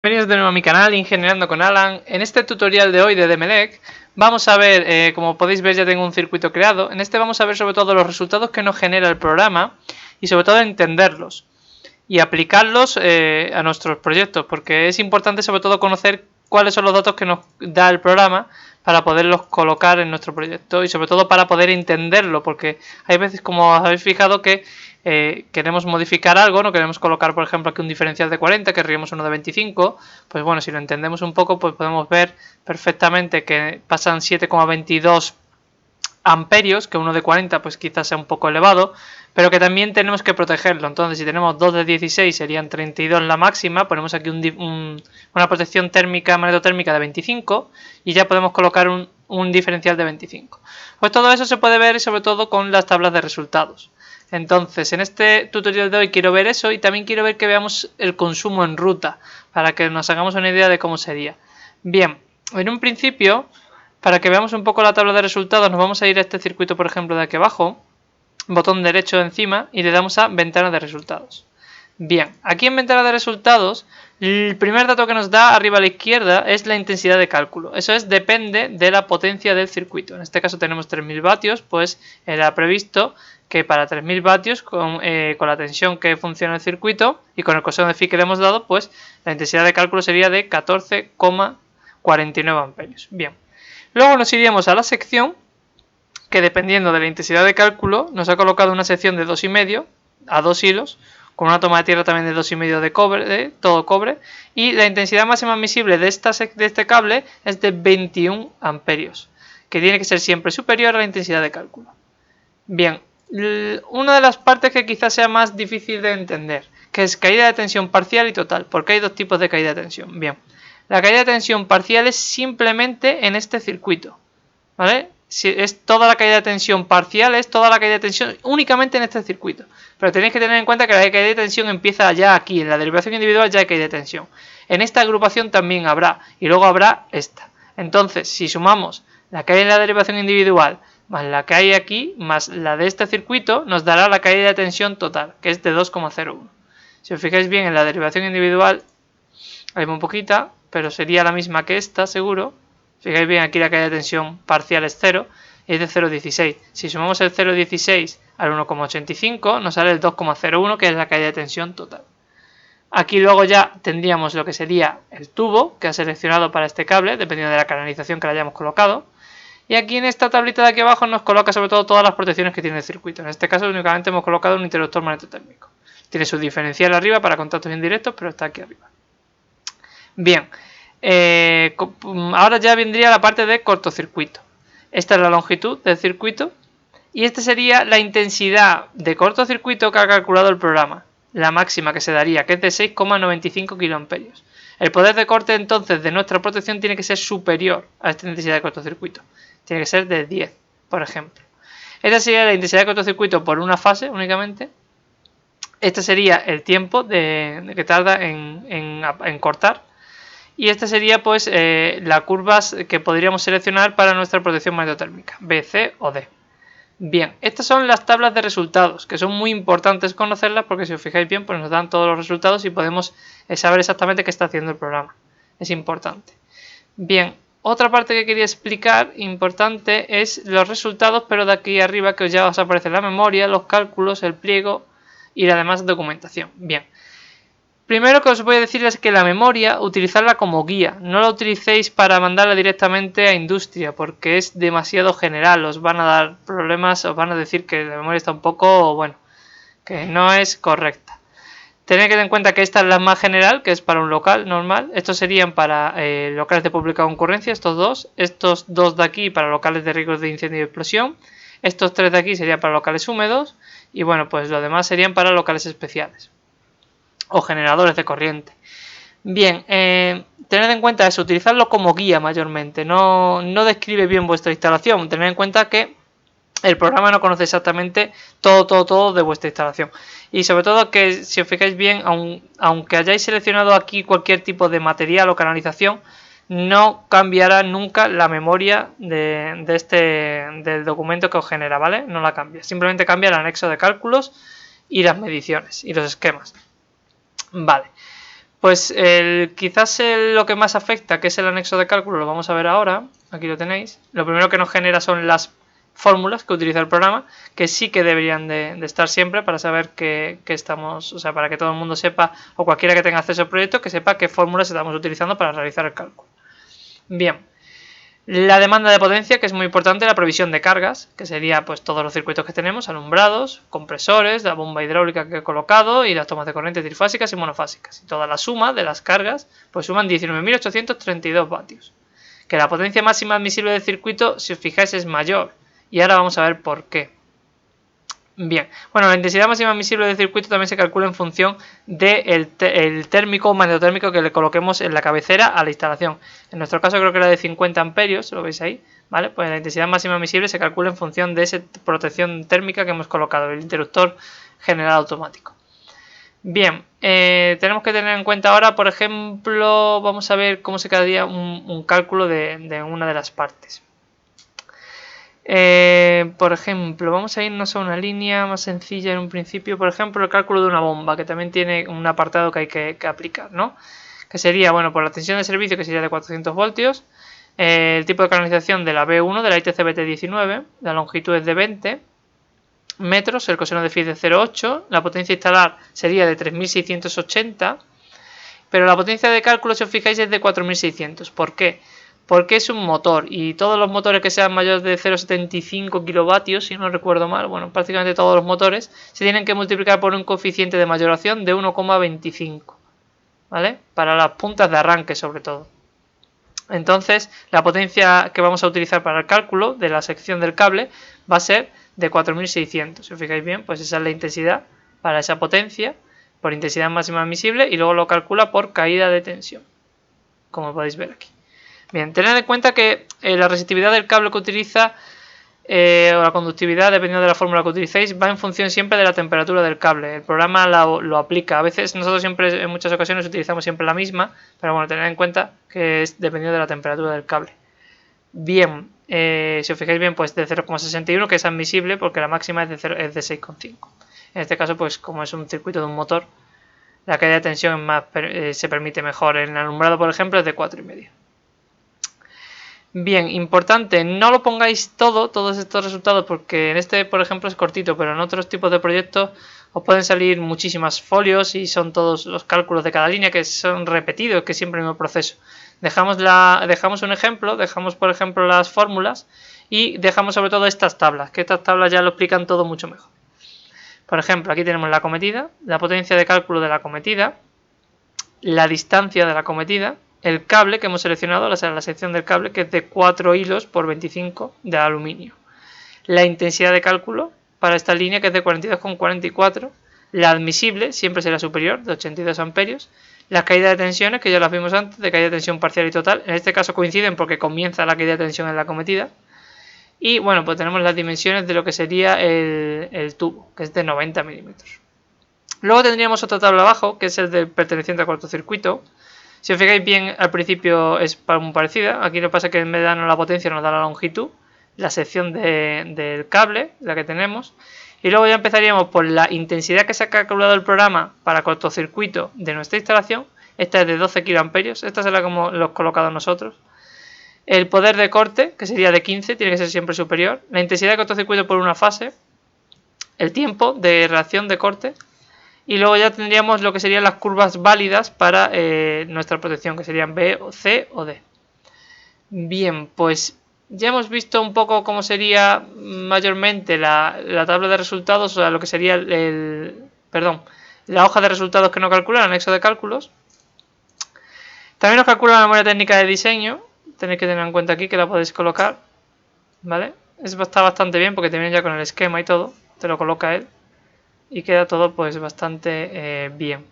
Bienvenidos de nuevo a mi canal Ingeniereando con Alan. En este tutorial de hoy de DMDEC vamos a ver, como podéis ver ya tengo un circuito creado. En este vamos a ver sobre todo los resultados que nos genera el programa y sobre todo entenderlos y aplicarlos a nuestros proyectos, porque es importante sobre todo conocer cuáles son los datos que nos da el programa para poderlos colocar en nuestro proyecto y sobre todo para poder entenderlo, porque hay veces, como os habéis fijado, que queremos modificar algo, no queremos colocar por ejemplo aquí un diferencial de 40, querríamos uno de 25, pues bueno, si lo entendemos un poco pues podemos ver perfectamente que pasan 7,22 amperios, que uno de 40 pues quizás sea un poco elevado, pero que también tenemos que protegerlo. Entonces si tenemos 2 de 16 serían 32 la máxima, ponemos aquí una protección térmica, magnetotérmica de 25 y ya podemos colocar un diferencial de 25. Pues todo eso se puede ver sobre todo con las tablas de resultados. Entonces en este tutorial de hoy quiero ver eso y también quiero ver que veamos el consumo en ruta para que nos hagamos una idea de cómo sería. Bien, en un principio, para que veamos un poco la tabla de resultados, nos vamos a ir a este circuito, por ejemplo, de aquí abajo, botón derecho encima y le damos a ventana de resultados. Bien, aquí en ventana de resultados, el primer dato que nos da arriba a la izquierda es la intensidad de cálculo. Eso es, depende de la potencia del circuito. En este caso tenemos 3000 vatios, pues era previsto que para 3000 vatios, con la tensión que funciona el circuito y con el coseno de phi que le hemos dado, pues la intensidad de cálculo sería de 14,49 amperios. Bien, luego nos iríamos a la sección, que dependiendo de la intensidad de cálculo nos ha colocado una sección de 2,5 a 2 hilos, con una toma de tierra también de 2,5 de cobre, todo cobre, y la intensidad máxima admisible de este cable es de 21 amperios, que tiene que ser siempre superior a la intensidad de cálculo. Bien, una de las partes que quizás sea más difícil de entender, que es caída de tensión parcial y total, porque hay dos tipos de caída de tensión. Bien, la caída de tensión parcial es simplemente en este circuito, ¿vale? Si es toda la caída de tensión parcial, es toda la caída de tensión únicamente en este circuito. Pero tenéis que tener en cuenta que la caída de tensión empieza ya aquí, en la derivación individual ya hay caída de tensión. En esta agrupación también habrá, y luego habrá esta. Entonces, si sumamos la que hay en la derivación individual más la que hay aquí, más la de este circuito, nos dará la caída de tensión total, que es de 2,01. Si os fijáis bien en la derivación individual, hay muy poquita, pero sería la misma que esta, seguro. Fijáis bien, aquí la caída de tensión parcial es 0 y es de 0,16. Si sumamos el 0,16 al 1,85 nos sale el 2,01, que es la caída de tensión total. Aquí luego ya tendríamos lo que sería el tubo que ha seleccionado para este cable, dependiendo de la canalización que le hayamos colocado. Y aquí en esta tablita de aquí abajo nos coloca sobre todo todas las protecciones que tiene el circuito. En este caso únicamente hemos colocado un interruptor magnetotérmico. Tiene su diferencial arriba para contactos indirectos, pero está aquí arriba. Bien, ahora ya vendría la parte de cortocircuito. Esta es la longitud del circuito y esta sería la intensidad de cortocircuito que ha calculado el programa, la máxima que se daría, que es de 6,95 kA. El poder de corte entonces de nuestra protección tiene que ser superior a esta intensidad de cortocircuito, tiene que ser de 10, por ejemplo. Esta sería la intensidad de cortocircuito por una fase únicamente. Este sería el tiempo que tarda en cortar. Y esta sería pues las curvas que podríamos seleccionar para nuestra protección magnetotérmica, B, C o D. Bien, estas son las tablas de resultados, que son muy importantes conocerlas porque si os fijáis bien pues nos dan todos los resultados y podemos saber exactamente qué está haciendo el programa. Es importante. Bien, otra parte que quería explicar importante es los resultados, pero de aquí arriba que ya os aparece la memoria, los cálculos, el pliego y la demás documentación. Bien. Primero que os voy a decir es que la memoria, utilizarla como guía. No la utilicéis para mandarla directamente a industria, porque es demasiado general. Os van a dar problemas, os van a decir que la memoria está un poco, bueno, que no es correcta. Tened que tener en cuenta que esta es la más general, que es para un local normal. Estos serían para locales de pública concurrencia, estos dos. Estos dos de aquí para locales de riesgos de incendio y explosión. Estos tres de aquí serían para locales húmedos. Y bueno, pues los demás serían para locales especiales o generadores de corriente. Bien, tened en cuenta eso, utilizarlo como guía mayormente, no describe bien vuestra instalación. Tened en cuenta que el programa no conoce exactamente todo de vuestra instalación. Y sobre todo que si os fijáis bien, aunque hayáis seleccionado aquí cualquier tipo de material o canalización, no cambiará nunca la memoria del documento que os genera, ¿vale? No la cambia, simplemente cambia el anexo de cálculos y las mediciones y los esquemas. Vale, Pues quizás lo que más afecta, que es el anexo de cálculo, lo vamos a ver ahora. Aquí lo tenéis. Lo primero que nos genera son las fórmulas que utiliza el programa, que sí que deberían de estar siempre para saber que estamos, o sea, para que todo el mundo sepa, o cualquiera que tenga acceso al proyecto, que sepa qué fórmulas estamos utilizando para realizar el cálculo. Bien. La demanda de potencia, que es muy importante, la provisión de cargas, que sería pues todos los circuitos que tenemos, alumbrados, compresores, la bomba hidráulica que he colocado y las tomas de corriente trifásicas y monofásicas. Y toda la suma de las cargas pues suman 19.832 vatios. Que la potencia máxima admisible del circuito, si os fijáis, es mayor. Y ahora vamos a ver por qué. Bien, bueno, la intensidad máxima admisible del circuito también se calcula en función del térmico o magnetotérmico que le coloquemos en la cabecera a la instalación. En nuestro caso creo que era de 50 amperios, lo veis ahí, ¿vale? Pues la intensidad máxima admisible se calcula en función de esa protección térmica que hemos colocado, el interruptor general automático. Bien, tenemos que tener en cuenta ahora, por ejemplo, vamos a ver cómo se quedaría un cálculo de una de las partes. Por ejemplo, vamos a irnos a una línea más sencilla en un principio. Por ejemplo, el cálculo de una bomba, que también tiene un apartado que hay que aplicar, ¿no? Que sería, bueno, por la tensión de servicio, que sería de 400 voltios, el tipo de canalización de la B1, de la ITC-BT19, la longitud es de 20 metros, el coseno de phi de 0,8, la potencia a instalar sería de 3680, pero la potencia de cálculo, si os fijáis, es de 4600. ¿Por qué? Porque es un motor y todos los motores que sean mayores de 0,75 kilovatios, si no recuerdo mal, bueno, prácticamente todos los motores se tienen que multiplicar por un coeficiente de mayoración de 1,25, ¿vale? Para las puntas de arranque sobre todo. Entonces, la potencia que vamos a utilizar para el cálculo de la sección del cable va a ser de 4600. Si os fijáis bien, pues esa es la intensidad para esa potencia por intensidad máxima admisible y luego lo calcula por caída de tensión, como podéis ver aquí. Bien, tened en cuenta que la resistividad del cable que utiliza o la conductividad, dependiendo de la fórmula que utilicéis, va en función siempre de la temperatura del cable. El programa lo aplica. A veces nosotros siempre, en muchas ocasiones, utilizamos siempre la misma, pero bueno, tened en cuenta que es dependiendo de la temperatura del cable. Bien, si os fijáis bien, pues de 0,61, que es admisible porque la máxima es de 6,5. En este caso, pues como es un circuito de un motor, la caída de tensión se permite mejor. En el alumbrado, por ejemplo, es de 4,5. Bien, importante, no lo pongáis todos estos resultados, porque en este, por ejemplo, es cortito, pero en otros tipos de proyectos os pueden salir muchísimas folios y son todos los cálculos de cada línea que son repetidos, que es siempre el mismo proceso. Dejamos un ejemplo, dejamos por ejemplo las fórmulas y dejamos sobre todo estas tablas, que estas tablas ya lo explican todo mucho mejor. Por ejemplo, aquí tenemos la acometida, la potencia de cálculo de la acometida, la distancia de la acometida, el cable que hemos seleccionado, la sección del cable, que es de 4 hilos por 25 de aluminio. La intensidad de cálculo para esta línea, que es de 42,44. La admisible siempre será superior, de 82 amperios. Las caídas de tensiones, que ya las vimos antes, de caída de tensión parcial y total. En este caso coinciden porque comienza la caída de tensión en la acometida. Y bueno, pues tenemos las dimensiones de lo que sería el tubo, que es de 90 milímetros. Luego tendríamos otra tabla abajo, que es el del perteneciente a cortocircuito. Si os fijáis bien, al principio es muy parecida. Aquí lo que pasa es que en vez de darnos la potencia nos da la longitud, la sección del cable, la que tenemos. Y luego ya empezaríamos por la intensidad que se ha calculado el programa para cortocircuito de nuestra instalación. Esta es de 12 kiloamperios. Esta será como lo hemos colocado nosotros. El poder de corte, que sería de 15, tiene que ser siempre superior. La intensidad de cortocircuito por una fase. El tiempo de reacción de corte. Y luego ya tendríamos lo que serían las curvas válidas para nuestra protección, que serían B, C o D. Bien, pues ya hemos visto un poco cómo sería mayormente la tabla de resultados, o sea, lo que sería la hoja de resultados que nos calcula, el anexo de cálculos. También nos calcula la memoria técnica de diseño, tenéis que tener en cuenta aquí que la podéis colocar, ¿vale? Está bastante bien porque te viene ya con el esquema y todo, te lo coloca él. Y queda todo pues bastante bien.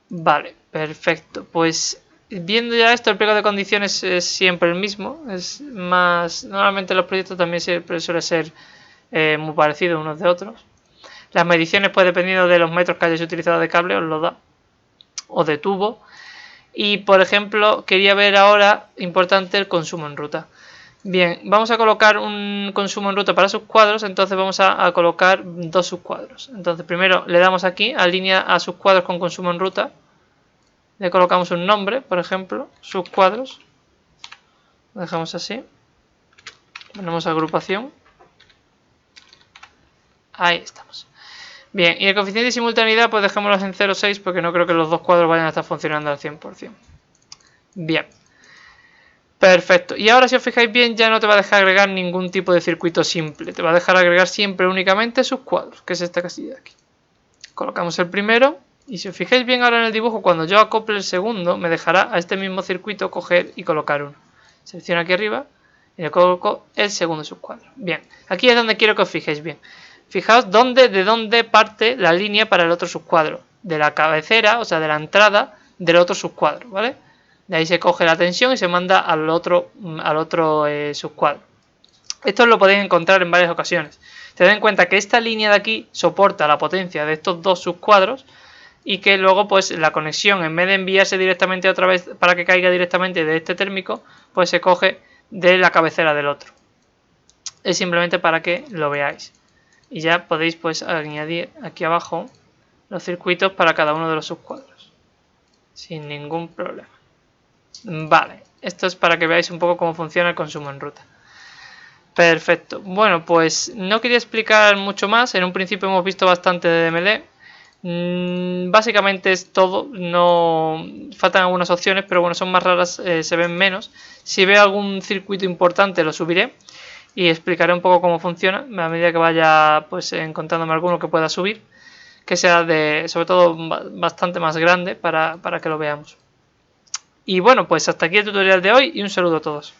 Vale, perfecto. Pues viendo ya esto, el pliego de condiciones es siempre el mismo. Es más, normalmente los proyectos también suele ser muy parecidos unos de otros. Las mediciones, pues dependiendo de los metros que hayáis utilizado de cable, os lo da. O de tubo. Y por ejemplo, quería ver ahora, importante, el consumo en ruta. Bien, vamos a colocar un consumo en ruta para subcuadros, entonces vamos a colocar dos subcuadros. Entonces primero le damos aquí, alinea a subcuadros con consumo en ruta, Le colocamos un nombre, por ejemplo, subcuadros. Lo dejamos así. Ponemos agrupación. Ahí estamos. Bien, y el coeficiente de simultaneidad pues dejémoslo en 0,6 porque no creo que los dos cuadros vayan a estar funcionando al 100%. Bien. Perfecto. Y ahora si os fijáis bien ya no te va a dejar agregar ningún tipo de circuito simple. Te va a dejar agregar siempre únicamente subcuadros, que es esta casilla de aquí. Colocamos el primero y si os fijáis bien ahora en el dibujo, cuando yo acople el segundo me dejará a este mismo circuito coger y colocar uno. Selecciono aquí arriba y le coloco el segundo subcuadro. Bien, aquí es donde quiero que os fijéis bien. Fijaos de dónde parte la línea para el otro subcuadro. De la cabecera, o sea, de la entrada del otro subcuadro, ¿vale? De ahí se coge la tensión y se manda al otro subcuadro. Esto lo podéis encontrar en varias ocasiones. Tened en cuenta que esta línea de aquí soporta la potencia de estos dos subcuadros y que luego pues la conexión, en vez de enviarse directamente otra vez para que caiga directamente de este térmico, pues se coge de la cabecera del otro. Es simplemente para que lo veáis. Y ya podéis pues añadir aquí abajo los circuitos para cada uno de los subcuadros. Sin ningún problema. Vale, esto es para que veáis un poco cómo funciona el consumo en ruta. Perfecto. Bueno, pues no quería explicar mucho más. En un principio hemos visto bastante de DMD. Básicamente es todo. No faltan algunas opciones, pero bueno, son más raras, se ven menos. Si veo algún circuito importante lo subiré y explicaré un poco cómo funciona a medida que vaya pues encontrándome alguno que pueda subir, que sea sobre todo bastante más grande para que lo veamos. Y bueno, pues hasta aquí el tutorial de hoy y un saludo a todos.